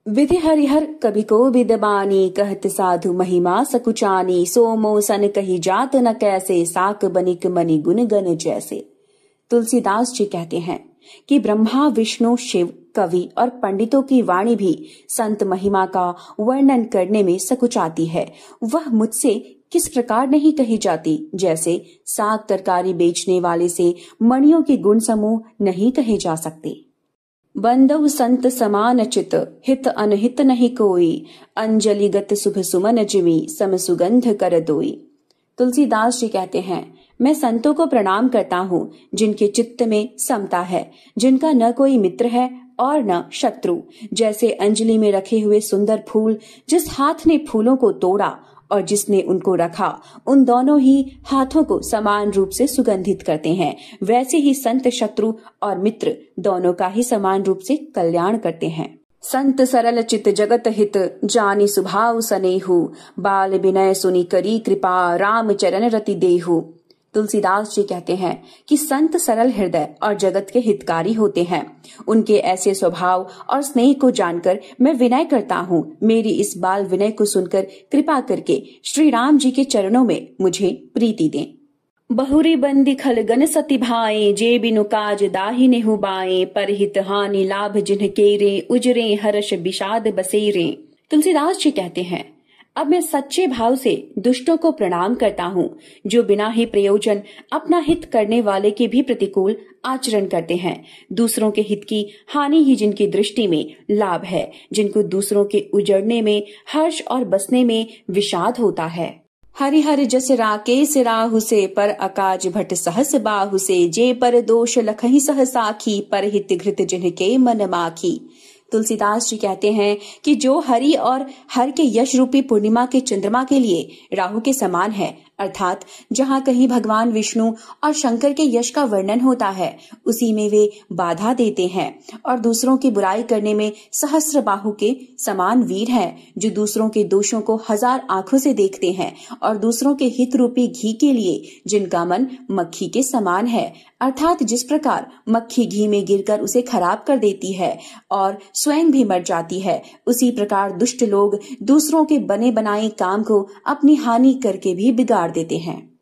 विधि हरिहर कभी को विदबानी, कहत साधु महिमा सकुचानी, सोमो सन कही जात न कैसे, साक बनिक मनि गुण गण जैसे। तुलसीदास जी कहते हैं कि ब्रह्मा विष्णु शिव कवि और पंडितों की वाणी भी संत महिमा का वर्णन करने में सकुचाती है। वह मुझसे किस प्रकार नहीं कही जाती, जैसे साग तरकारी बेचने वाले से मणियों के गुण समूह नहीं कहे जा सकते। बंदव संत समान चित, हित अनहित नहीं कोई, अंजलिगत शुभ सुमन जिमी, सम सुगंध कर दोई। तुलसीदास जी कहते हैं, मैं संतों को प्रणाम करता हूँ जिनके चित्त में समता है, जिनका न कोई मित्र है और न शत्रु। जैसे अंजलि में रखे हुए सुंदर फूल, जिस हाथ ने फूलों को तोड़ा और जिसने उनको रखा, उन दोनों ही हाथों को समान रूप से सुगंधित करते हैं, वैसे ही संत शत्रु और मित्र दोनों का ही समान रूप से कल्याण करते हैं। संत सरल चित जगत हित, जानी सुभाव सनेहु, बाल विनय सुनी करी कृपा, राम चरण रति देहु। तुलसीदास जी कहते हैं कि संत सरल हृदय और जगत के हितकारी होते हैं। उनके ऐसे स्वभाव और स्नेह को जानकर मैं विनय करता हूँ। मेरी इस बाल विनय को सुनकर कृपा करके श्री राम जी के चरणों में मुझे प्रीति दें। बहुरी बंदी खलगन सति भाए, जे बिनु काज दाहि नेहु बाए, परहित हानि लाभ जिन्ह केरे, उजरे हर्ष विषाद बसेरे। तुलसीदास जी कहते हैं, अब मैं सच्चे भाव से दुष्टों को प्रणाम करता हूँ, जो बिना ही प्रयोजन अपना हित करने वाले के भी प्रतिकूल आचरण करते हैं। दूसरों के हित की हानि ही जिनकी दृष्टि में लाभ है, जिनको दूसरों के उजड़ने में हर्ष और बसने में विषाद होता है। हरिहर जस राकेश राहु से, पर अकाज भट सहस बाहु से, जे पर दोष लखहि सह साखी, पर हित घृत जिनके मन माखी। तुलसीदास जी कहते हैं कि जो हरि और हर के यश रूपी पूर्णिमा के चंद्रमा के लिए राहु के समान है, अर्थात जहाँ कहीं भगवान विष्णु और शंकर के यश का वर्णन होता है, उसी में वे बाधा देते हैं, और दूसरों की बुराई करने में सहस्र बाहु के समान वीर हैं, जो दूसरों के दोषों को हजार आंखों से देखते हैं, और दूसरों के हित रूपी घी के लिए जिनका मन मक्खी के समान है, अर्थात जिस प्रकार मक्खी घी में गिरकर उसे खराब कर देती है और स्वयं भी मर जाती है, उसी प्रकार दुष्ट लोग दूसरों के बने बनाए काम को अपनी हानि करके भी बिगाड़ देते हैं।